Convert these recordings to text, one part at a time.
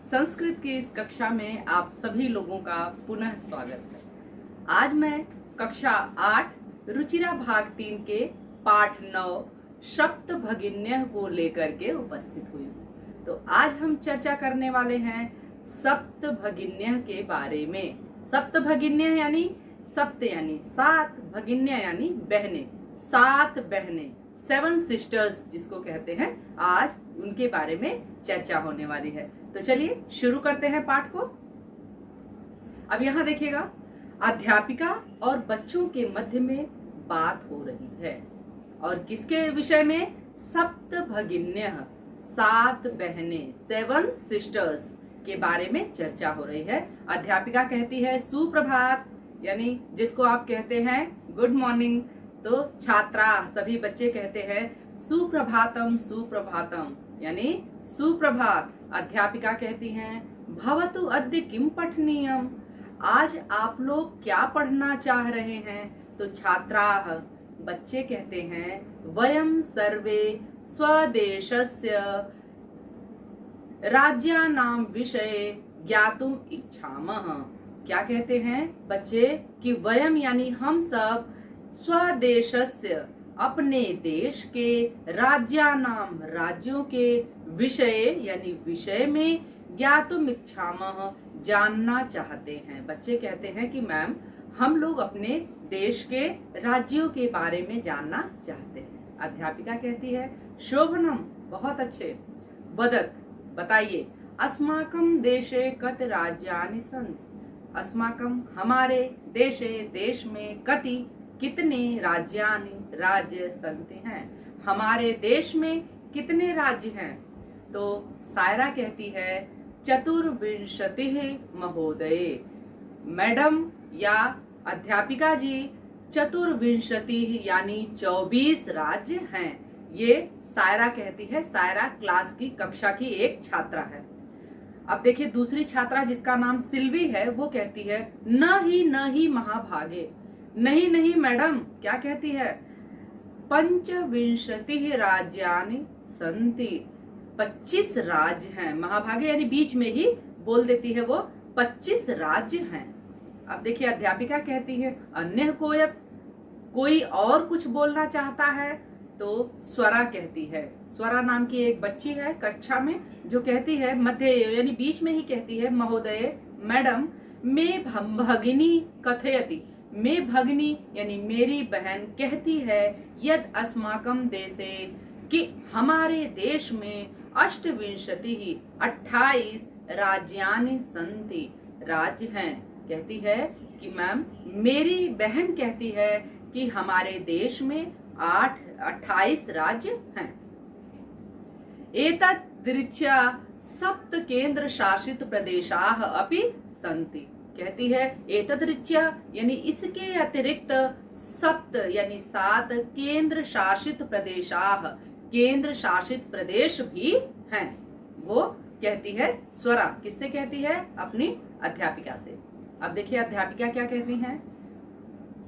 संस्कृत की इस कक्षा में आप सभी लोगों का पुनः स्वागत है। आज मैं कक्षा 8 रुचिरा भाग 3 के पाठ 9 सप्त भगिन्य को लेकर के उपस्थित हुई हूँ। तो आज हम चर्चा करने वाले हैं सप्त भगिन्य के बारे में। सप्त भगिन्य यानी सप्त यानी 7, भगिन्य यानी बहनें, 7 बहनें, 7 सिस्टर्स जिसको कहते हैं। आज उनके बारे में चर्चा होने वाली है। तो चलिए शुरू करते हैं पाठ को। अब यहाँ देखिएगा, अध्यापिका और बच्चों के मध्य में बात हो रही है और किसके विषय में? सप्त भगिन्य, 7 बहनें, 7 सिस्टर्स के बारे में चर्चा हो रही है। अध्यापिका कहती है सुप्रभात, यानी जिसको आप कहते हैं गुड मॉर्निंग। तो छात्रा, सभी बच्चे कहते हैं सुप्रभातम सुप्रभातम, यानी सुप्रभात। अध्यापिका कहती हैं भवतु अद्य किम पठनीयम, आज आप लोग क्या पढ़ना चाह रहे हैं? तो छात्राः, बच्चे कहते हैं वयम सर्वे स्वदेशस्य राज्यानां विषये ज्ञातुम इच्छामः। क्या कहते हैं बच्चे कि वयम यानी हम सब, स्वदेशस्य अपने देश के, राज्यानाम राज्यों के, विषय यानी विषय में, ज्ञातुम इच्छामः जानना चाहते हैं। बच्चे कहते हैं कि मैम हम लोग अपने देश के राज्यों के बारे में जानना चाहते हैं। अध्यापिका कहती है शोभनम, बहुत अच्छे। वदत, बताइए, अस्माकं देशे कत राज्यानि सन्ति, अस्माकं हमारे देशे देश में, कति कितने, राज्यानि राज्य सन्ति हैं, हमारे देश में कितने राज्य हैं? तो सायरा कहती है चतुर्विंशतिः महोदये, मैडम या अध्यापिका जी, चतुर्विंशतिः यानी 24 राज्य हैं। ये सायरा कहती है। सायरा क्लास की, कक्षा की एक छात्रा है। अब देखिए दूसरी छात्रा जिसका नाम सिल्वी है, वो कहती है न ही महाभागे, नहीं नहीं मैडम। क्या कहती है? पंचविंशतिः राज्यानि सन्ति, 25 राज्य हैं। महाभागे यानी बीच में ही बोल देती है वो, 25 राज्य हैं। अब देखिए अध्यापिका कहती है अन्य कोई और कुछ बोलना चाहता है? तो स्वरा कहती है, स्वरा नाम की एक बच्ची है कक्षा में, जो कहती है मध्य यानी बीच में ही कहती है महोदय, मैडम, मैं भगिनी कथयति, मैं भगिनी यानी मेरी बहन कहती है, यद अस्माकं देशे कि हमारे देश में, अष्टविंशतिः 28 राज्यानि सन्ति, राज्य हैं। कहती है कि मैम मेरी बहन कहती है कि हमारे देश में 28 राज्य हैं। एतत् दृष्ट्या सप्त केंद्र शासित प्रदेशाः अपि सन्ति। कहती है एतदृच्छा यानी इसके अतिरिक्त, सप्त यानी 7 केंद्र शासित प्रदेशाः, केंद्र शासित प्रदेश भी हैं। वो कहती है स्वरा, किससे कहती है? अपनी अध्यापिका से। अब देखिए अध्यापिका क्या कहती हैं,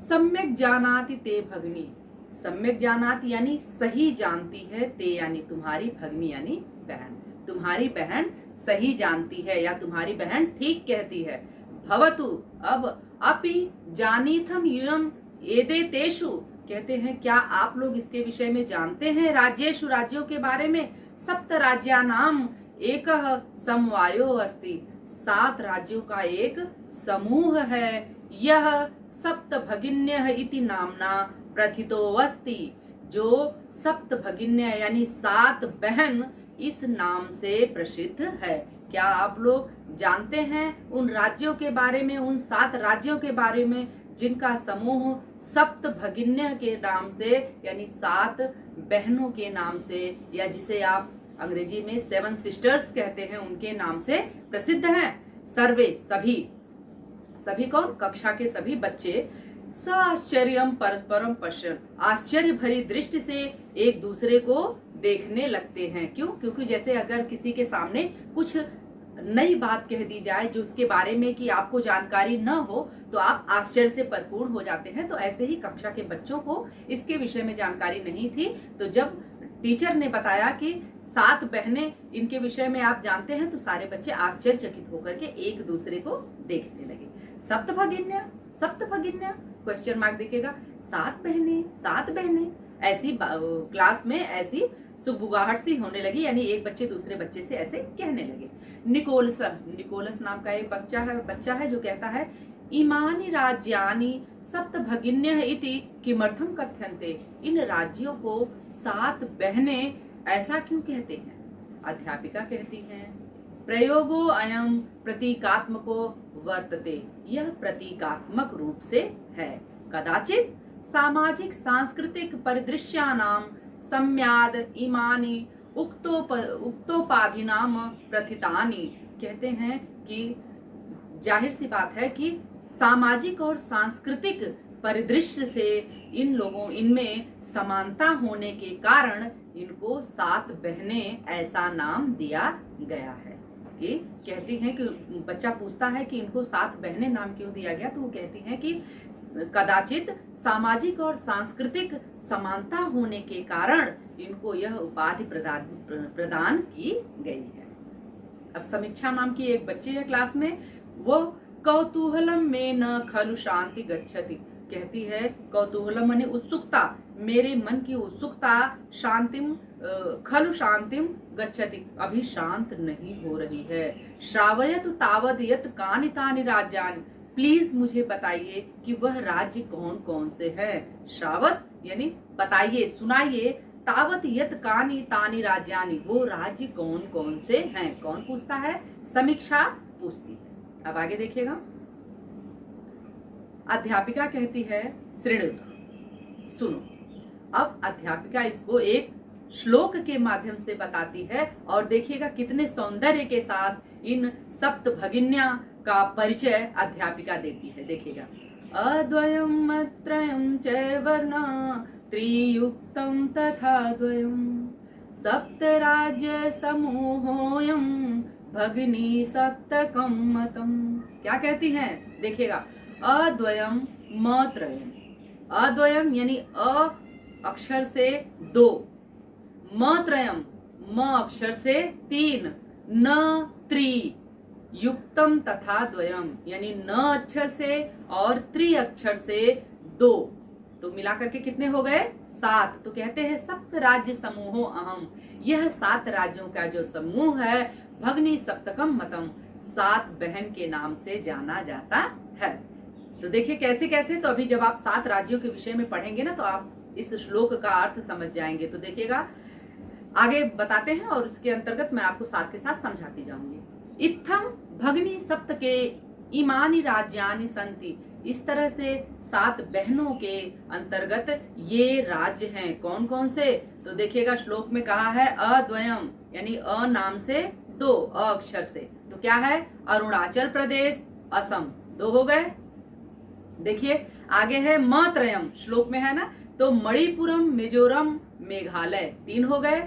सम्यक जानाति ते भगिनी, सम्यक जानाति यानी सही जानती है, ते यानी तुम्हारी, भगिनी यानी बहन, तुम्हारी बहन सही जानती है या तुम्हारी बहन ठीक कहती है। भवतु, अब, अपि जानीथम यूयम एदेतेषु, कहते हैं क्या आप लोग इसके विषय में जानते हैं? राज्येषु, राज्यों के बारे में, सप्त राज्यानाम एकः समवायो अस्ति, 7 राज्यों का एक समूह है। यह सप्त भगिन्यः इति नामना प्रथितो अस्ति, जो सप्त भगिन्य यानी 7 बहन इस नाम से प्रसिद्ध है। क्या आप लोग जानते हैं उन राज्यों के बारे में, उन 7 राज्यों के बारे में जिनका समूह सप्त भगिन्य के नाम से यानी 7 बहनों के नाम से, या जिसे आप अंग्रेजी में 7 सिस्टर्स कहते हैं, उनके नाम से प्रसिद्ध है? सर्वे, सभी कौन? कक्षा के सभी बच्चे स आश्चर्यम परस्परम पश्यन्, आश्चर्य भरी दृष्टि से एक दूसरे को देखने लगते हैं। क्यों? क्योंकि जैसे अगर किसी के सामने कुछ नई बात कह दी जाए जो उसके बारे में कि आपको जानकारी न हो, तो आप आश्चर्य से परिपूर्ण हो जाते हैं। तो ऐसे ही कक्षा के बच्चों को इसके विषय में जानकारी नहीं थी। तो जब टीचर ने बताया कि 7 बहनें, इनके विषय में आप जानते हैं तो सारे बच्चे आश्चर्यचकित होकर के एक दूसरे को देखने लगे। सप्तभगिन्या, सप्तभगिन्या क्वेश्चन मार्क दिखेगा। 7 बहनें, 7 बहनें, ऐसी क्लास में ऐसी सुबुगाहट सी होने लगी, यानी एक बच्चे दूसरे बच्चे से ऐसे कहने लगे। निकोलस, निकोलस नाम का एक बच्चा है जो कहता है इमानि राज्यानि सप्तभगिन्यः इति किमर्थम कथ्यन्ते। इन राज्यों को 7 बहनें ऐसा क्यों कहते हैं? अध्यापिका कहती हैं प्रयोगो अयम प्रतीकात्मको वर्तते, यह प्रतीकात्मक रूप से है। कदाचित सामाजिक सांस्कृतिक परिदृश्यानाम सम्याद इमानी उक्तोपाधिनाम प्रथितानि। कहते हैं कि जाहिर सी बात है कि सामाजिक और सांस्कृतिक परिदृश्य से इनमें समानता होने के कारण इनको 7 बहनें ऐसा नाम दिया गया है। कि कहती हैं कि बच्चा पूछता है कि इनको 7 बहनें नाम क्यों दिया गया, तो वो कहती हैं कि कदाचित सामाजिक और सांस्कृतिक समानता होने के कारण इनको यह उपाधि प्रदान की गई है। अब समीक्षा नाम की एक बच्ची है क्लास में, वो कौतूहलम में न खलु शांति गच्छति। कहती है कौतूहलम माने उत्सुकता, मेरे मन की उत्सुकता शांतिम खलु शांतिम गच्छति, अभी शांत नहीं हो रही है। श्रावयतु तावद यत कानि तानि राज्यानि, प्लीज मुझे बताइए कि वह राज्य कौन कौन से हैं। श्रावत यानी बताइए, सुनाइए, तावत यत कानि तानि राज्यानि, वो राज्य कौन कौन से हैं। कौन पूछता है? समीक्षा पूछती है। अब आगे देखिएगा। अध्यापिका कहती है श्रेणुत, सुनो। अब अध्यापिका इसको एक श्लोक के माध्यम से बताती है और देखिएगा कितने सौंदर्य के साथ इन सप्तभगिन्या का परिचय अध्यापिका देती है। देखिएगा, अद्वयम् अत्रयम् च वर्णा त्रियुक्तम् तथा द्वयम् सप्तराज्य समूहोऽयम् भगिनी सप्तकम् मतम्। क्या कहती हैं? देखिएगा, अद्वयम् म त्रयम्, अद्वयम् यानी अ अक्षर से 2, म त्रयम् म अक्षर से 3, न त्रि युक्तम तथा द्वयम यानी न अक्षर से और त्रि अक्षर से 2, तो मिलाकर के कितने हो गए? 7। तो कहते हैं सप्त राज्य समूहो अहम, यह 7 राज्यों का जो समूह है भगनी सप्तकम मतम, 7 बहन के नाम से जाना जाता है। तो देखिए कैसे कैसे, तो अभी जब आप 7 राज्यों के विषय में पढ़ेंगे ना तो आप इस श्लोक का अर्थ समझ जाएंगे। तो देखिएगा आगे बताते हैं और इसके अंतर्गत मैं आपको साथ के साथ समझाती जाऊंगी। इत्थम भगनी सप्त के इमानी राज्यानि संति, इस तरह से 7 बहनों के अंतर्गत ये राज्य हैं। कौन कौन से? तो देखिएगा श्लोक में कहा है अद्वयम यानी अ नाम से 2 अ अक्षर से, तो क्या है? अरुणाचल प्रदेश, असम, 2 हो गए। देखिए आगे है मत्रयम, श्लोक में है ना, तो मणिपुरम, मिजोरम, मेघालय, 3 हो गए।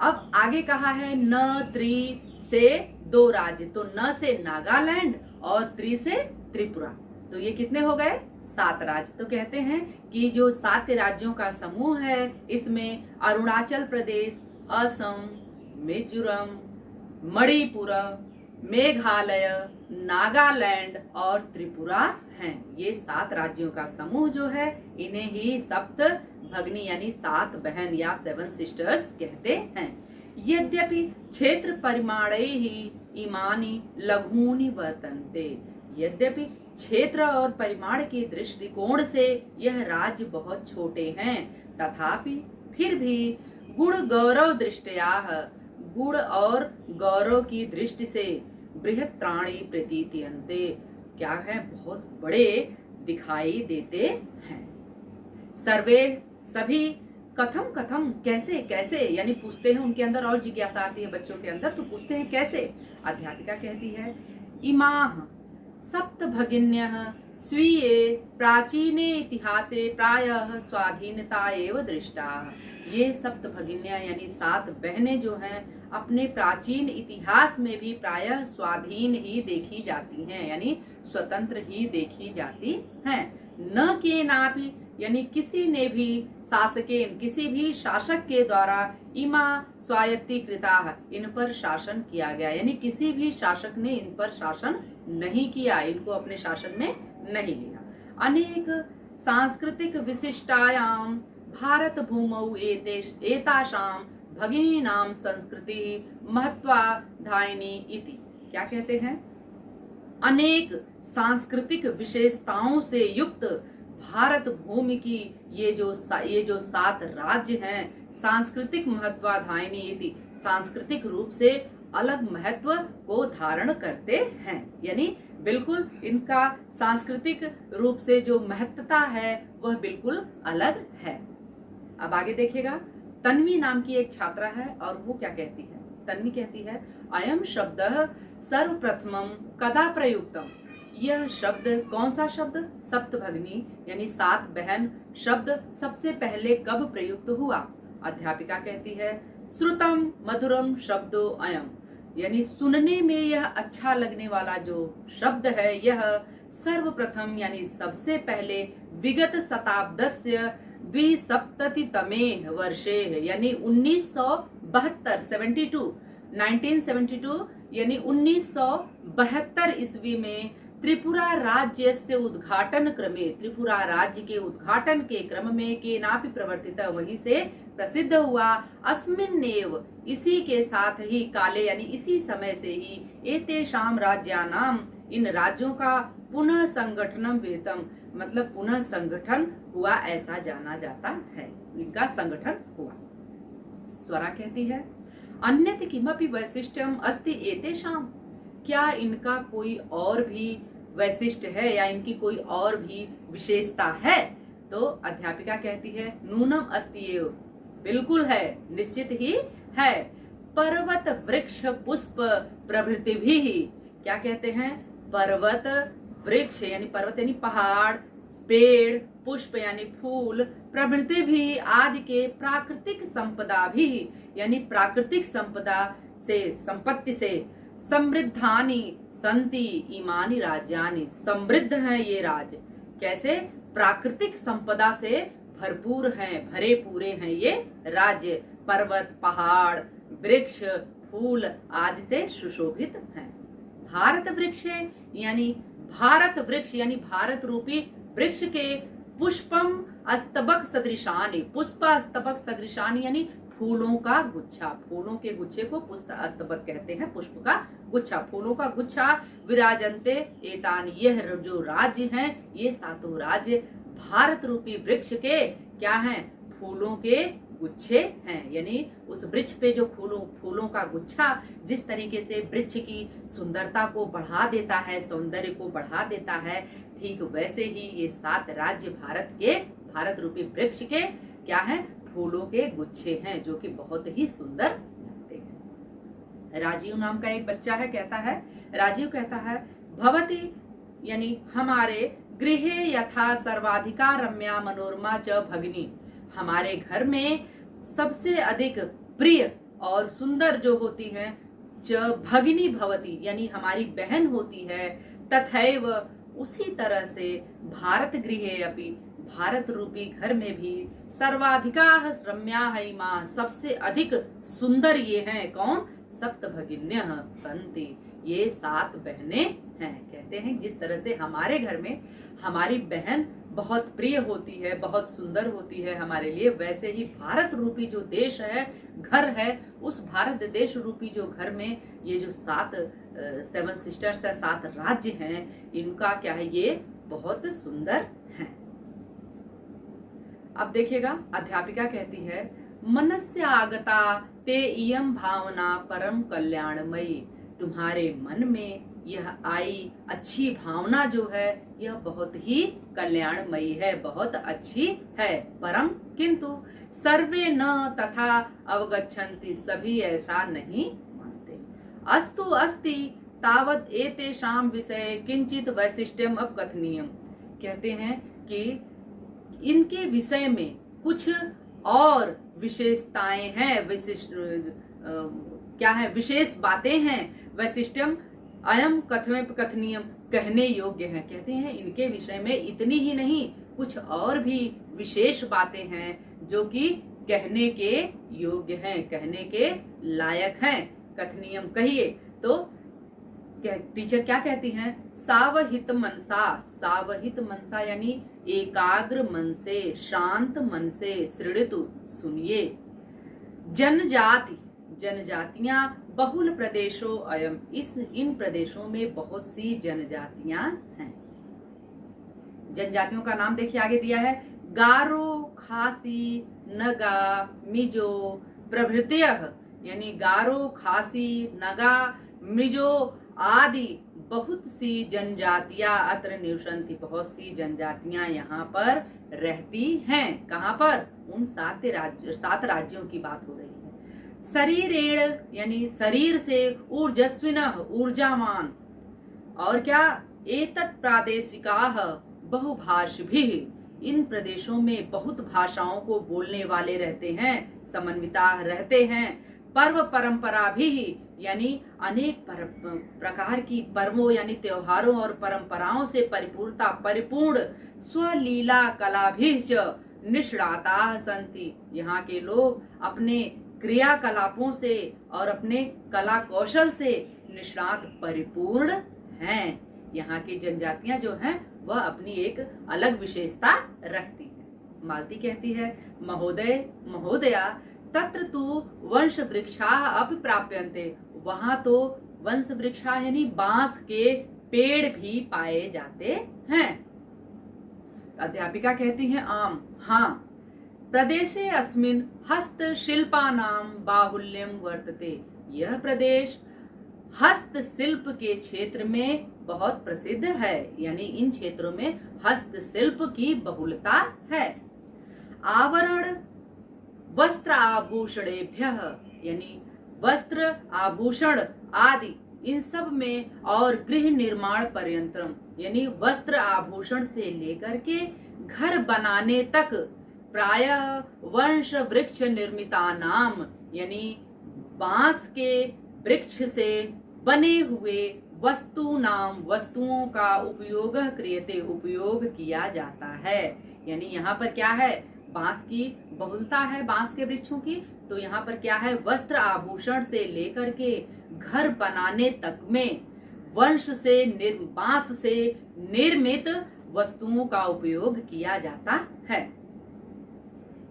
अब आगे कहा है न त्रि से 2 राज्य, तो न से नागालैंड और त्रि से त्रिपुरा, तो ये कितने हो गए? 7 राज्य। तो कहते हैं कि जो 7 राज्यों का समूह है इसमें अरुणाचल प्रदेश, असम, मिजोरम, मणिपुर, मेघालय, नागालैंड और त्रिपुरा हैं। ये 7 राज्यों का समूह जो है इन्हें ही सप्त भगनी यानी 7 बहन या 7 सिस्टर्स कहते हैं। यद्यपि क्षेत्र परिमाणे ही इमानी लघूनि वर्तन्ते, यद्यपि क्षेत्र और परिमाण के दृष्टिकोण से यह राज्य बहुत छोटे हैं, तथापि फिर भी गुण गौरव दृष्टया, गुण और गौरव की दृष्टि से बृहत्राणि प्रतीयन्ते, क्या है? बहुत बड़े दिखाई देते हैं। सर्वे सभी कथम कथम, कैसे कैसे, यानी पूछते हैं, उनके अंदर और जिज्ञासा आती है बच्चों के अंदर, तो पूछते हैं कैसे। अध्यापिका कहती है इमाः सप्त भगिन्यः स्वीये प्राचीने इतिहासे प्रायः स्वाधीनता एव दृष्टा। ये सप्त भगिन्या यानी 7 बहनें जो हैं अपने प्राचीन इतिहास में भी प्रायः स्वाधीन ही देखी जाती हैं, यानी स्वतंत्र ही देखी जाती हैं। न केनापि यानी किसी ने भी शासकेन किसी भी शासक के द्वारा इमा स्वायत्तीकृता इन पर शासन किया गया, यानी किसी भी शासक ने इन पर शासन नहीं किया, इनको अपने शासन में नहीं लिया। अनेक सांस्कृतिक विशिष्टायाम भारत भूमौ एतासाम भगिनीनाम संस्कृति महत्वाधायिनी इति। क्या कहते हैं? अनेक सांस्कृतिक विशेषताओं से युक्त भारत भूमि की ये जो 7 राज्य हैं, सांस्कृतिक महत्वाधायिनी इति, सांस्कृतिक रूप से अलग महत्व को धारण करते हैं, यानी बिल्कुल इनका सांस्कृतिक रूप से जो महत्वता है वह बिल्कुल अलग है। अब आगे देखिएगा, तन्वी नाम की एक छात्रा है और वो क्या कहती है? तन्वी कहती है, अयम शब्द सर्वप्रथमम कदा प्रयुक्तम। यह शब्द कौन सा शब्द? सप्तभगिनी यानी 7 बहन शब्द सबसे पहले कब प्रयुक्त हुआ? अध्यापिका कहती है, श्रुतम मधुरम शब्दो अयम, यानी सुनने में यह अच्छा लगने वाला जो शब्द है यह सर्वप्रथम यानी सबसे पहले विगत शताब्दस्य 1972 वर्षे यानी 1972 यानी 1972 ईस्वी में त्रिपुरा राज्य से उद्घाटन क्रमे, त्रिपुरा राज्य के उद्घाटन के क्रम में केनापि प्रवर्तित, वहीं से प्रसिद्ध हुआ। अस्मिन्नेव इसी के साथ ही काले यानी इसी समय से ही एतेषाम राज्यानाम इन राज्यों का पुनः संगठनम विहितम, मतलब पुनः संगठन हुआ ऐसा जाना जाता है, इनका संगठन हुआ। स्वरा कहती है, अन्यत किमपि वैशिष्ट्यम अस्ति एतेषाम, क्या इनका कोई और भी वैशिष्ट है या इनकी कोई और भी विशेषता है? तो अध्यापिका कहती है, नूनम अस्ति एव, बिल्कुल है, निश्चित ही है। पर्वत वृक्ष पुष्प प्रभृति भी, क्या कहते हैं? पर्वत वृक्ष यानी पर्वत यानी पहाड़, पेड़, पुष्प यानी फूल, प्रभृति भी आदि के प्राकृतिक संपदा भी यानी प्राकृतिक संपदा से संपत्ति से समृद्धानि संति इमानी राज्यानि, समृद्ध हैं ये राज्य। कैसे? प्राकृतिक संपदा से भरपूर हैं, भरे पूरे हैं ये राज्य, पर्वत, पहाड़, वृक्ष, फूल आदि से सुशोभित हैं। भारत वृक्ष यानी भारत रूपी वृक्ष के पुष्पम अस्तबक सदृशानि, पुष्प अस्तबक सदृशानि यानी फूलों का गुच्छा, फूलों के गुच्छे को पुष्प अस्तबक कहते हैं, पुष्प का गुच्छा, फूलों का गुच्छा। विराजन्ते एतानि, यह जो राज्य हैं ये 7 राज्य भारत रूपी वृक्ष के क्या हैं? फूलों के गुच्छे हैं, यानी उस वृक्ष पे जो फूलों का गुच्छा जिस तरीके से वृक्ष की सुंदरता को बढ़ा देता है, सौंदर्य को बढ़ा देता है, ठीक वैसे ही ये 7 राज्य भारत रूपी वृक्ष के क्या हैं? फूलों के गुच्छे हैं जो कि बहुत ही सुंदर लगते हैं। राजीव नाम का एक बच्चा है, कहता है, राजीव कहता है, भवती यानी हमारे गृहे यथा सर्वाधिका रम्या मनोरमा च भगिनी, हमारे घर में सबसे अधिक प्रिय और सुंदर जो होती है च भगिनी भवती यानी हमारी बहन होती है, तथैव उसी तरह से भारत गृहे अपि, भारत रूपी घर में भी सर्वाधिका रम्या माँ, सबसे अधिक सुंदर ये हैं कौन? सप्त भगिन्यः सन्ति, ये 7 बहनें हैं। कहते हैं जिस तरह से हमारे घर में हमारी बहन बहुत प्रिय होती है, बहुत सुंदर होती है हमारे लिए, वैसे ही भारत रूपी जो देश है, घर है, उस भारत देश रूपी जो घर में ये जो 7 सिस्टर्स है, 7 राज्य हैं, इनका क्या है? ये बहुत सुंदर हैं। अब देखिएगा, अध्यापिका कहती है, मनस्य आगता ते इयं भावना परम कल्याणमयी, तुम्हारे मन में यह आई अच्छी भावना जो है यह बहुत ही कल्याणमयी है, बहुत अच्छी है। परम किंतु सर्वे न तथा अवगच्छन्ति, सभी ऐसा नहीं मानते। अस्तु अस्ति तावत एतेषां विषये किंचित वैशिष्ट्यम अपकथनीयम, कहते हैं कि इनके विषय में कुछ और विशेषताएं हैं, क्या है? विशेष बातें हैं। वैशिष्ट्यम अयम कथनीयम, कहने योग्य है। कहते हैं इनके विषय में इतनी ही नहीं कुछ और भी विशेष बातें हैं जो कि कहने के योग्य हैं, कहने के लायक हैं। कथनीयम कहिए तो टीचर क्या कहती हैं? सावहित मनसा, सावहित मनसा यानी एकाग्र मन से, शांत मन से सृणितु सुनिए। जनजाति, जनजातियां बहुल प्रदेशों अयम, इन प्रदेशों में बहुत सी जनजातियां हैं। जनजातियों का नाम देखिए आगे दिया है, गारो, खासी, नगा, मिजो प्रभृतयः, यानी गारो, खासी, नगा, मिजो आदि बहुत सी जनजातियां अत्र निवसन्ति, बहुत सी जनजातियां यहाँ पर रहती हैं। कहाँ पर? उन 7 राज्यों की बात हो रही है। शरीरेण यानी शरीर से, ऊर्जस्विनः ऊर्जावान, और क्या? एतत् प्रादेशिकाः बहुभाषिभिः, इन प्रदेशों में बहुत भाषाओं को बोलने वाले रहते हैं, समन्विता रहते हैं। पर्व परंपरा भी, यानी अनेक प्रकार की पर्वों यानी त्योहारों और परंपराओं से परिपूर्णता, परिपूर्ण स्वलीला कला भी निष्णाता संति, यहाँ के लोग अपने क्रियाकलापों से और अपने कला कौशल से निष्णात परिपूर्ण हैं। यहाँ की जनजातियां जो हैं वह अपनी एक अलग विशेषता रखती है। मालती कहती है, महोदय, महोदया, तत्र तु वंश वृक्षा अपि प्राप्यन्ते, वहां तो वंश वृक्षा यानी बांस के पेड़ भी पाए जाते हैं। अध्यापिका कहती है, आम, हाँ, प्रदेशे अस्मिन् हस्तशिल्पानां बाहुल्यं वर्तते, यह प्रदेश हस्तशिल्प के क्षेत्र में बहुत प्रसिद्ध है, यानी इन क्षेत्रों में हस्तशिल्प की बहुलता है। आवरण वस्त्र आभूषणेभ्यः, यानी वस्त्र आभूषण आदि इन सब में, और गृह निर्माण पर्यंतम, यानी वस्त्र आभूषण से लेकर के घर बनाने तक, प्रायः वंश वृक्ष निर्मिता नाम, यानी बांस के वृक्ष से बने हुए वस्तु नाम, वस्तुओं का उपयोग क्रियते, उपयोग किया जाता है। यानी यहाँ पर क्या है? बांस की बहुलता है, बांस के वृक्षों की, तो यहाँ पर क्या है? वस्त्र आभूषण से लेकर के घर बनाने तक में वंश से, बांस से निर्मित वस्तुओं का उपयोग किया जाता है।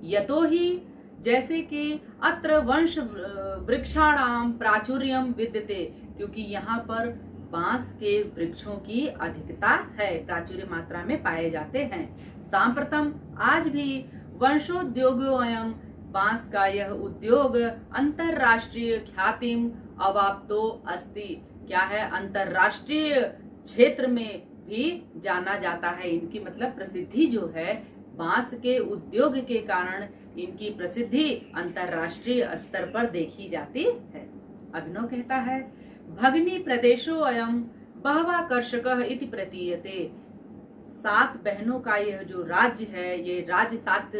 यतो ही, जैसे कि अत्र वंश वृक्षाणाम प्राचुर्यम विद्यते, क्योंकि यहाँ पर बांस के वृक्षों की अधिकता है, प्राचुर्य मात्रा में पाए जाते हैं। सांप्रतम, आज भी वंशोद्योगोऽयं, बांस का यह उद्योग अंतरराष्ट्रीय ख्यातिम अवाप्तो अस्ति, क्या है? अंतरराष्ट्रीय क्षेत्र में भी जाना जाता है। इनकी मतलब प्रसिद्धि जो है, बांस के उद्योग के कारण इनकी प्रसिद्धि अंतरराष्ट्रीय स्तर पर देखी जाती है। अभिनव कहता है, भगनी प्रदेशो अयम बहवाकर्षकः इति प्रतीयते, 7 बहनों का यह जो राज्य है, ये राज्य 7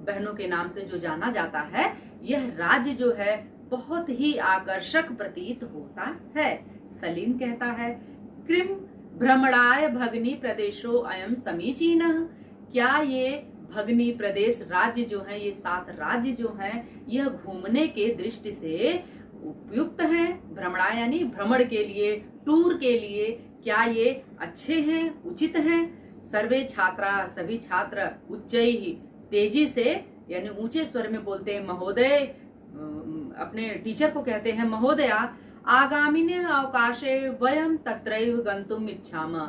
बहनों के नाम से जो जाना जाता है, यह राज्य जो है बहुत ही आकर्षक प्रतीत होता है। सलीम कहता है, क्रिम भ्रमणाय भगनी प्रदेशो अयम समीचीनः, क्या ये भगनी प्रदेश राज्य जो है, ये 7 राज्य जो हैं, यह घूमने के दृष्टि से उपयुक्त हैं? भ्रमणा यानी भ्रमण के लिए, टूर के लिए, क्या ये अच्छे हैं, उचित हैं? सर्वे छात्रा, सभी छात्र, उच्चैः, तेजी से यानी ऊंचे स्वर में बोलते हैं, महोदय, अपने टीचर को कहते हैं, महोदया, आगामिने अवकाशे वयम तत्रैव गंतुम इच्छामः,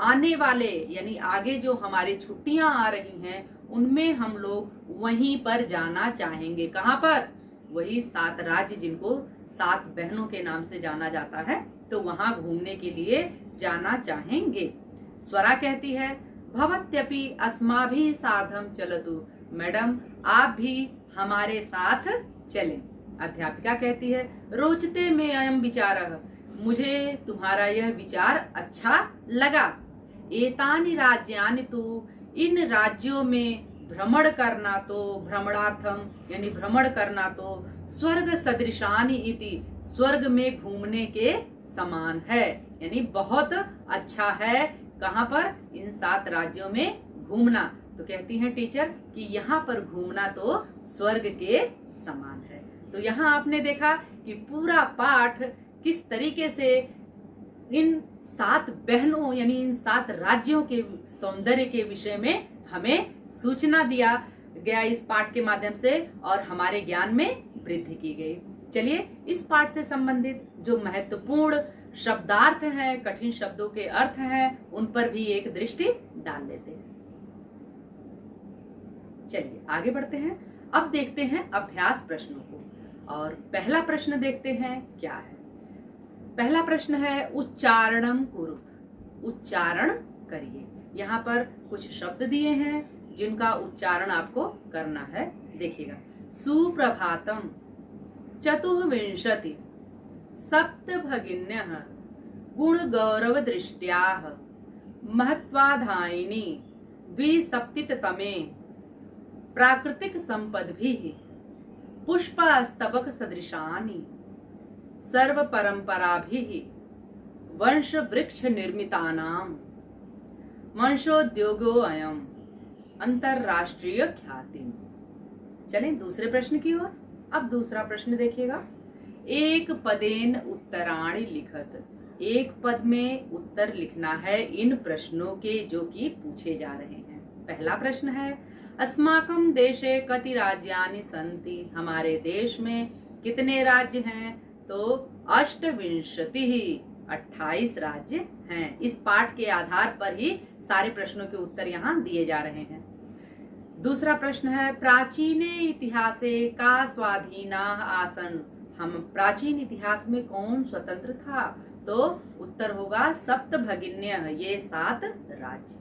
आने वाले यानी आगे जो हमारी छुट्टियां आ रही हैं, उनमें हम लोग वहीं पर जाना चाहेंगे। कहाँ पर? वही 7 राज्य जिनको 7 बहनों के नाम से जाना जाता है, तो वहां घूमने के लिए जाना चाहेंगे। स्वरा कहती है, भवत्यपि अस्माभिः सार्धम चलतु, मैडम आप भी हमारे साथ चलें। अध्यापिका कहती है, रोचते में अयम विचारः, मुझे तुम्हारा यह विचार अच्छा लगा। एतानि राज्यानि तु, इन राज्यों में भ्रमण करना तो, भ्रमणार्थम यानी भ्रमण करना तो, स्वर्ग सदृशानि इति, स्वर्ग में घूमने के समान है, यानी बहुत अच्छा है। कहाँ पर? इन 7 राज्यों में घूमना। तो कहती हैं टीचर कि यहाँ पर घूमना तो स्वर्ग के समान है। तो यहाँ आपने देखा कि पूरा पाठ किस तरीके से इन 7 बहनों यानी इन 7 राज्यों के सौंदर्य के विषय में हमें सूचना दिया गया इस पाठ के माध्यम से और हमारे ज्ञान में वृद्धि की गई। चलिए इस पाठ से संबंधित जो महत्वपूर्ण शब्दार्थ हैं, कठिन शब्दों के अर्थ हैं, उन पर भी एक दृष्टि डाल लेते हैं। चलिए आगे बढ़ते हैं। अब देखते हैं अभ्यास प्रश्नों को और पहला प्रश्न देखते हैं क्या है। पहला प्रश्न है उच्चारणम कुरुत, उच्चारण करिए। यहाँ पर कुछ शब्द दिए हैं जिनका उच्चारण आपको करना है। देखिएगा, सुप्रभातम, चतुर्विंशति, सप्तभगिन्यः, गुण गौरव दृष्ट्याः, महत्वाधायिनी, द्विसप्तितमे, प्राकृतिक संपद्भिः, पुष्पस्तबक सदृशानि, सर्व परंपराभिः, वंश वृक्ष निर्मितानां, वंशोद्योगो अयम्, अंतरराष्ट्रीय ख्याति। चलें दूसरे प्रश्न की ओर। अब दूसरा प्रश्न देखिएगा, एक पदेन उत्तराणि लिखत, एक पद में उत्तर लिखना है इन प्रश्नों के जो कि पूछे जा रहे हैं। पहला प्रश्न है अस्माकं देशे कति राज्यानि सन्ति, हमारे देश में कितने राज्य हैं? तो 28, 28 राज्य हैं। इस पाठ के आधार पर ही सारे प्रश्नों के उत्तर यहाँ दिए जा रहे हैं। दूसरा प्रश्न है प्राचीने इतिहासे का स्वाधीना आसन, हम प्राचीन इतिहास में कौन स्वतंत्र था? तो उत्तर होगा सप्तभगिन्यः, ये 7 राज्य।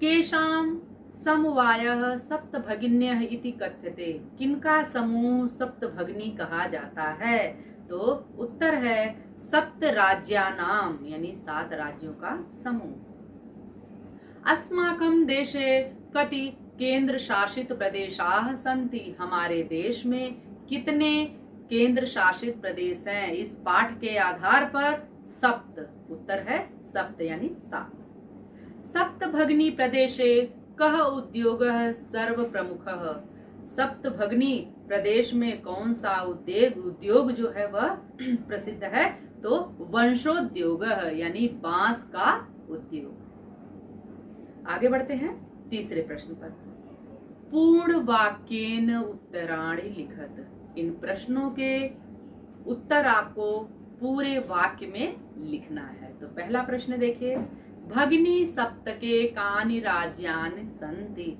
केषां समवायः सप्तभगिन्यः इति कथ्यते, किनका समूह सप्तभगिनी कहा जाता है? तो उत्तर है सप्त राज्यानाम, यानी 7 राज्यों का समूह। अस्माकं देशे कति केंद्र शासित प्रदेशाः सन्ति, हमारे देश में कितने केंद्र शासित प्रदेश हैं? इस पाठ के आधार पर सप्त, उत्तर है सप्त यानी 7। सप्तभगिनी प्रदेशे कः उद्योगः सर्व प्रमुखः, सप्तभगिनी प्रदेश में कौन सा उद्योग जो है वह प्रसिद्ध है? तो वंशोद्योग यानी बांस का उद्योग। आगे बढ़ते हैं तीसरे प्रश्न पर। पूर्ण वाक्येन उत्तराणि लिखत, इन प्रश्नों के उत्तर आपको पूरे वाक्य में लिखना है। तो पहला प्रश्न देखिए, भगिनी सप्तके कानि राज्यानि सन्ति,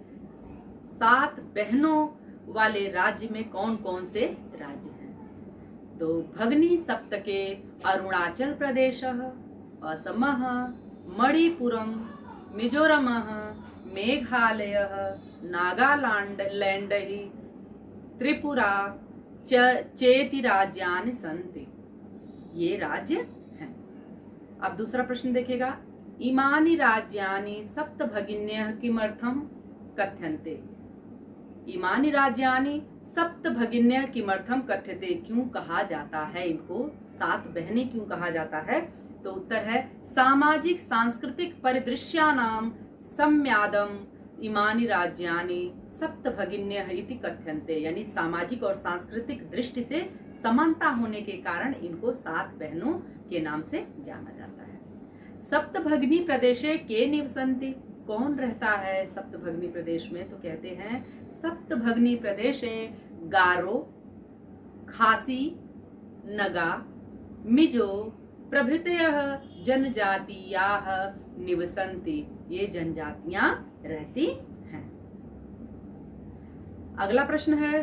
7 बहनों वाले राज्य में कौन कौन से राज्य हैं? तो भगिनी सप्तके अरुणाचल प्रदेशः, असमः, मणिपुरम, मिजोरमः, मेघालयः, नागालैंड, त्रिपुरा चेति राज्यानि सन्ति, ये राज्य हैं। अब दूसरा प्रश्न देखिएगा, इमानि राज्यानि सप्तभगिन्यः किमर्थं कथ्यन्ते, इमानि राज्यानि सप्तभगिन्यः किमर्थं कथ्यते, क्यों कहा जाता है इनको 7 बहनें क्यों कहा जाता है? तो उत्तर है सामाजिक सांस्कृतिक परिदृश्यानां सम्यादम इमानि राज्यानि सप्तभगिन्यः इति कथ्यन्ते, यानी सामाजिक और सांस्कृतिक दृष्टि से समानता होने के कारण इनको 7 बहनों के नाम से जाना जाता है। सप्तभगिनी प्रदेशे के निवसन्ति, कौन रहता है सप्तभगिनी प्रदेश में? तो कहते हैं सप्तभगिनी प्रदेशे गारो, खासी, नगा, मिजो प्रभृतयः जनजातीयाः निवसन्ति, ये जनजातियां रहती हैं। अगला प्रश्न है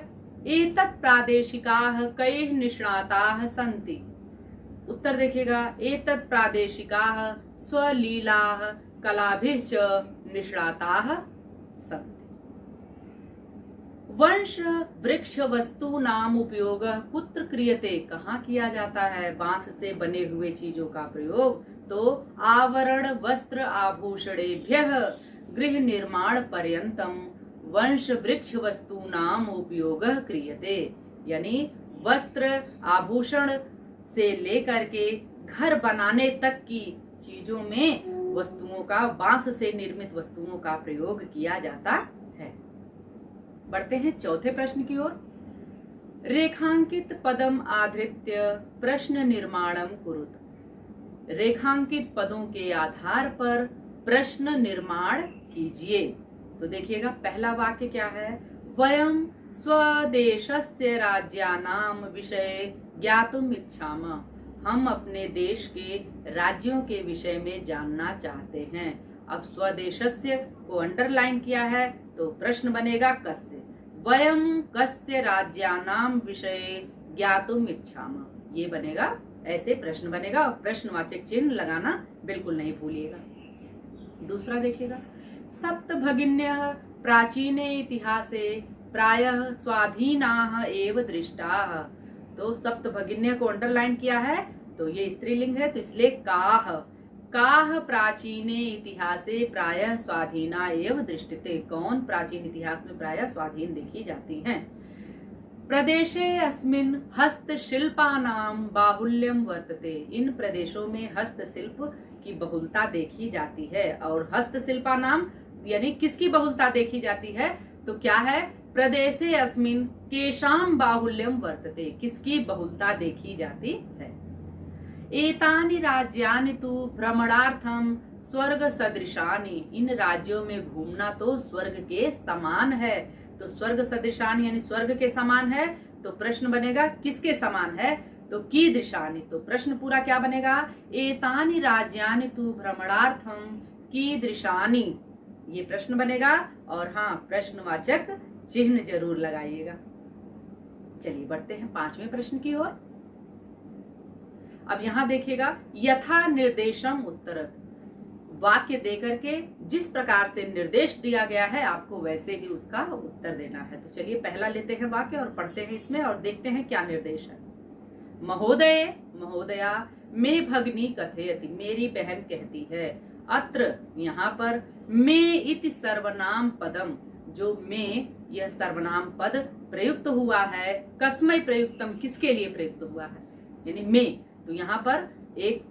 एतत् प्रादेशिकाः कैः निष्णाताः सन्ति, उत्तर देखिएगा, एतत् प्रादेशिकाः स्वलीलाः कलाभिश्च निष्णाताः सन्ति। वंश वृक्ष वस्तूनाम उपयोग कुत्र क्रियते, कहाँ किया जाता है बांस से बने हुए चीजों का प्रयोग? तो आवरण वस्त्र आभूषणेभ्यः गृह निर्माण पर्यंतम वंश वृक्ष वस्तूनाम उपयोग क्रियते, यानी वस्त्र आभूषण से लेकर के घर बनाने तक की चीजों में वस्तुओं का, बांस से निर्मित वस्तुओं का प्रयोग किया जाता है। बढ़ते हैं चौथे प्रश्न की ओर। रेखांकित पदम आधृत्य प्रश्न निर्माणम कुरुत। रेखांकित पदों के आधार पर प्रश्न निर्माण कीजिए। तो देखिएगा पहला वाक्य क्या है, वयम स्वदेशस्य राज्यानां विषये ज्ञातुम इच्छामः। हम अपने देश के राज्यों के विषय में जानना चाहते हैं। अब स्वदेशस्य को अंडरलाइन किया है तो प्रश्न बनेगा कस्य। वयम कस्य राज्यानां विषये ज्ञातुम इच्छामः, ये बनेगा, ऐसे प्रश्न बनेगा और प्रश्नवाचक चिन्ह लगाना बिल्कुल नहीं भूलिएगा। दूसरा देखिएगा, सप्त भगिन्यः प्राचीने इतिहासे प्रायः स्वाधीनाः एव दृष्टाः। तो सप्त भगिन्य को अंडरलाइन किया है तो ये स्त्रीलिंग है, तो इसलिए काह। काह प्राचीने इतिहासे प्रायः स्वाधीना एव दृष्टिते। कौन प्राचीन इतिहास में प्रायः स्वाधीन देखी जाती हैं। प्रदेशे अस्मिन् हस्तशिल्पानां बाहुल्यम वर्तते। इन प्रदेशों में हस्तशिल्प की बहुलता देखी जाती है। और हस्तशिल्पानां यानी किसकी बहुलता देखी जाती है, तो क्या है, प्रदेशे अस्मिन् केशाम बाहुल्यम वर्तते, किसकी बहुलता देखी जाती है। एतानि राज्यानि तु भ्रमणार्थम स्वर्ग सदृशानि। इन राज्यों में घूमना तो स्वर्ग के समान है। तो स्वर्ग सदृशानि यानी स्वर्ग के समान है, तो प्रश्न बनेगा किसके समान है, तो कीदृशानि। तो प्रश्न पूरा क्या बनेगा, एतानि राज्यानि तु भ्रमणार्थम कीदृशानि, ये प्रश्न बनेगा। और हाँ, प्रश्नवाचक चिन्ह जरूर लगाइएगा। चलिए बढ़ते हैं पांचवें प्रश्न की ओर। अब यहां देखिएगा, यथा निर्देशम उत्तरत। वाक्य देकर के जिस प्रकार से निर्देश दिया गया है आपको वैसे ही उसका उत्तर देना है। तो चलिए पहला लेते हैं वाक्य और पढ़ते हैं इसमें और देखते हैं क्या निर्देश है। महोदय महोदया मे भगिनी कथयति, मेरी बहन कहती है। अत्र यहाँ पर मे इति सर्वनाम पदम, जो मे यह सर्वनाम पद प्रयुक्त हुआ है, कस्मै प्रयुक्तम, किसके लिए प्रयुक्त हुआ है, यानी मे। तो यहाँ पर एक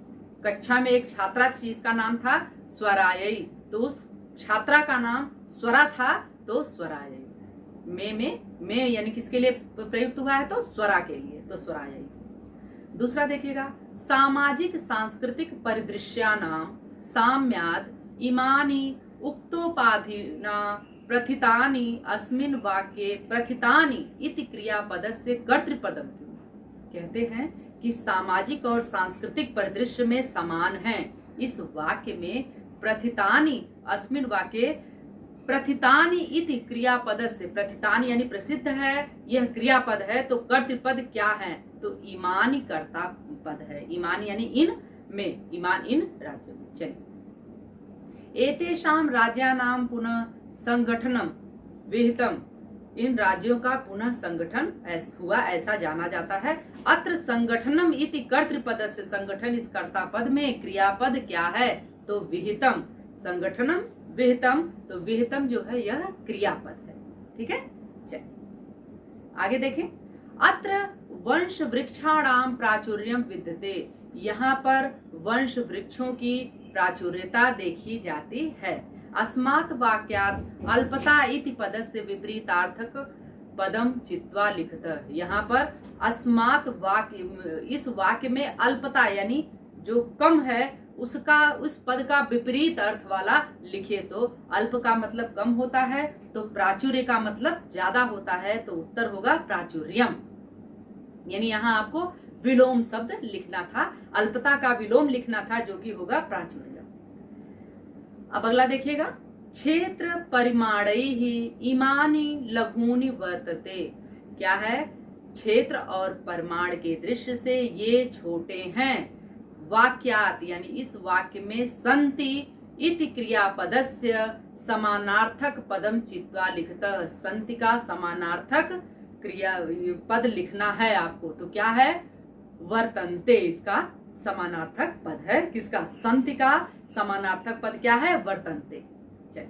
कक्षा में एक छात्रा थी जिसका नाम था स्वरायई, तो उस छात्रा का नाम स्वरा था, तो स्वरायई। में यानी किसके लिए प्रयुक्त हुआ है, तो स्वरा के लिए, तो स्वरायई। दूसरा देखिएगा, सामाजिक सांस्कृतिक परिदृश्यानां साम्याद इमानि उक्तोपाधिना प्रथितानि अस्मिन् वाक्ये प्रथितानि इति क्रियापदस्य कर्तृपदम। कहते हैं कि सामाजिक और सांस्कृतिक परिदृश्य में समान हैं। इस वाक्य में प्रथितानि, अस्मिन् वाक्ये प्रथितानि इति क्रियापद से, प्रथितानि यानी प्रसिद्ध है, यह क्रियापद है, तो कर्तृपद क्या है, तो इमानी कर्ता पद है। इमानी यानी इन में, इमान इन राज्यों में। चलिए, एतेषां राज्यानां पुनः संगठनम विहितम, इन राज्यों का पुनः संगठन हुआ ऐसा जाना जाता है। अत्र संगठनम इति कर्तृपद से, संगठन इस कर्ता पद में, क्रियापद क्या है, तो विहितम। संगठनम विहितम, तो विहितम जो है यह क्रियापद है। ठीक है, चलिए आगे देखें। अत्र वंश वृक्षाणाम प्राचुर्यम विद्यते। यहाँ पर वंश वृक्षों की प्राचुर्यता देखी जाती है। अस्मात् वाक्यात् अल्पता इति पदस्य विपरीतार्थक पदम चित्वा लिखत। यहाँ पर अस्मात् वाक्य, इस वाक्य में अल्पता यानी जो कम है उसका, उस पद का विपरीत अर्थ वाला लिखे। तो अल्प का मतलब कम होता है, तो प्राचुर्य का मतलब ज्यादा होता है, तो उत्तर होगा प्राचुर्यम। यानी यहाँ आपको विलोम शब्द लिखना था, अल्पता का विलोम लिखना था, जो कि होगा प्राचुर्यम। अब अगला देखिएगा, क्षेत्र परिमाणैहि इमानि लघूनि वर्तते। क्या है, क्षेत्र और परिमाण के दृश्य से ये छोटे हैं। वाक्यात यानी इस वाक्य में संति इति क्रियापदस्य समानार्थक पदम चित्वा लिखतः। संति का समानार्थक क्रिया पद लिखना है आपको, तो क्या है, वर्तन्ते इसका समानार्थक पद है। किसका, संति का समानार्थक पद क्या है, वर्तन्ते। चलिए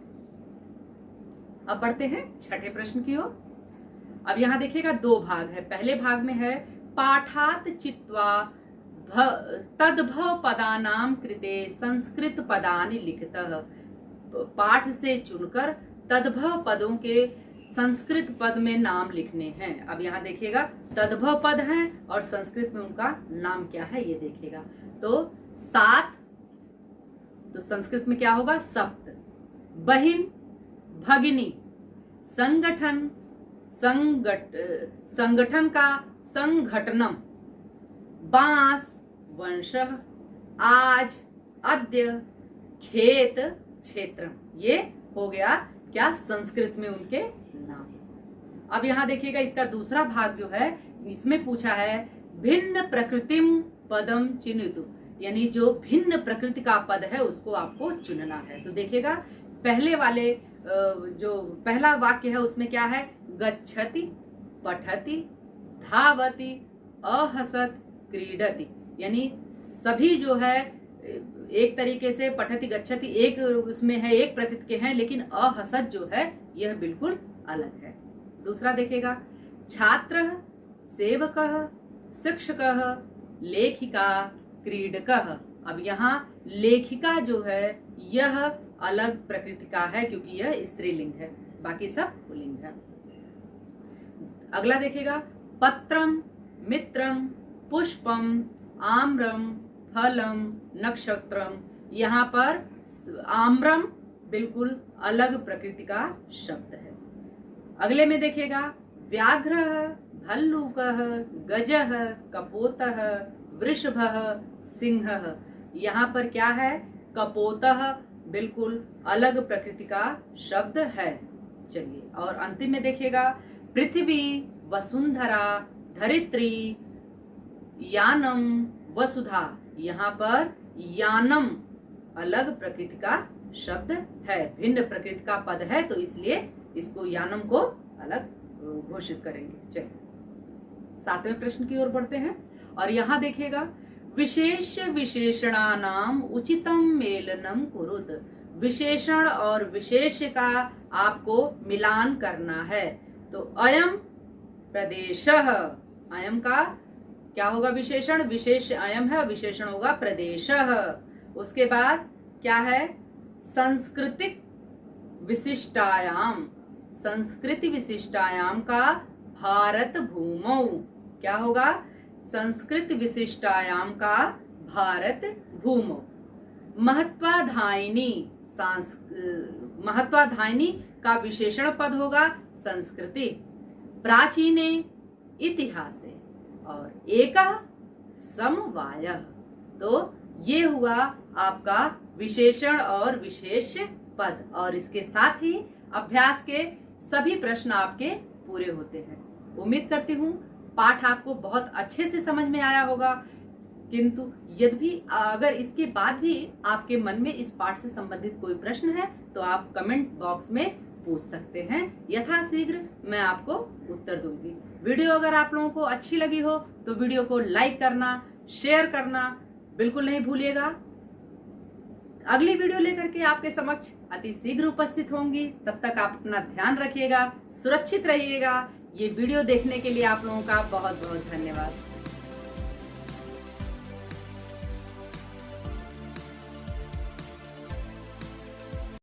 अब बढ़ते हैं छठे प्रश्न की ओर। अब यहाँ देखिएगा दो भाग है। पहले भाग में है पाठात चित्वा तद्भव पदानाम कृते संस्कृत पदानि लिखतः। पाठ से चुनकर तद्भव पदों के संस्कृत पद में नाम लिखने हैं। अब यहाँ देखिएगा तद्भव पद हैं और संस्कृत में उनका नाम क्या है ये देखिएगा। तो सात, तो संस्कृत में क्या होगा? सप्त। बहिन, भगिनी, संगठन, संगठन का संघटनम, बांस, वंशः, आज, अद्य, खेत, क्षेत्रम। ये हो गया क्या? संस्कृत में उनके नाम। अब यहाँ देखिएगा इसका दूसरा भाग जो है इसमें पूछा है भिन्न प्रकृतिम पदम चिन्हितु, यानी जो भिन्न प्रकृति का पद है उसको आपको चुनना है। तो देखिएगा पहले वाले जो पहला वाक्य है उसमें क्या है? गच्छति, पठति, धावति, अहसत, क्रीडति। यानी सभी जो है एक तरीके से पठति गच्छति एक उसमें है, एक प्रकृति के हैं, लेकिन अहसत जो है यह बिल्कुल अलग है। दूसरा देखेगा छात्र, सेवक, शिक्षक, लेखिका, क्रीडकः। अब यहाँ लेखिका जो है यह अलग प्रकृति का है क्योंकि यह स्त्रीलिंग है, बाकी सब पुल्लिंग है। अगला देखेगा पत्रम, मित्रम, पुष्पम, आम्रम, फलम, नक्षत्रम। यहाँ पर आम्रम बिल्कुल अलग प्रकृति का शब्द है। अगले में देखिएगा व्याघ्र, भल्लूकः, गजः, कपोतः, वृषभः, सिंहः। यहाँ पर क्या है? कपोतः बिल्कुल अलग प्रकृति का शब्द है। चलिए और अंतिम में देखिएगा पृथ्वी, वसुंधरा, धरित्री, यानम, वसुधा। यहाँ पर यानम अलग प्रकृति का शब्द है, भिन्न प्रकृति का पद है, तो इसलिए इसको यानम को अलग घोषित करेंगे। चलिए सातवें प्रश्न की ओर बढ़ते हैं और यहाँ देखिएगा विशेष विशेषणानाम उचितम मेलनम कुरुत। विशेषण और विशेष्य का आपको मिलान करना है। तो अयम प्रदेशः, अयम का क्या होगा? विशेषण, विशेष अयम है, विशेषण होगा प्रदेशः। उसके बाद क्या है? सांस्कृतिक विशिष्टायाम, संस्कृति विशिष्टायाम का भारत भूमौ। क्या होगा? संस्कृत विशिष्टायाम का भारत भूमौ। महत्वाधायिनी, महत्वाधायिनी का विशेषण पद होगा संस्कृति। प्राचीने इतिहासे और एकः समवायः। तो ये हुआ आपका विशेषण और विशेष पद और इसके साथ ही अभ्यास के सभी प्रश्न आपके पूरे होते हैं। उम्मीद करती हूँ पाठ आपको बहुत अच्छे से समझ में आया होगा, किंतु यदि अगर इसके बाद भी आपके मन में इस पाठ से संबंधित कोई प्रश्न है तो आप कमेंट बॉक्स में पूछ सकते हैं, यथाशीघ्र मैं आपको उत्तर दूंगी। वीडियो अगर आप लोगों को अच्छी लगी हो तो वीडियो को लाइक करना, शेयर करना बिल्कुल नहीं भूलिएगा। अगली वीडियो लेकर के आपके समक्ष अति शीघ्र उपस्थित होंगी। तब तक आप अपना ध्यान रखिएगा, सुरक्षित रहिएगा। ये वीडियो देखने के लिए आप लोगों का बहुत बहुत धन्यवाद।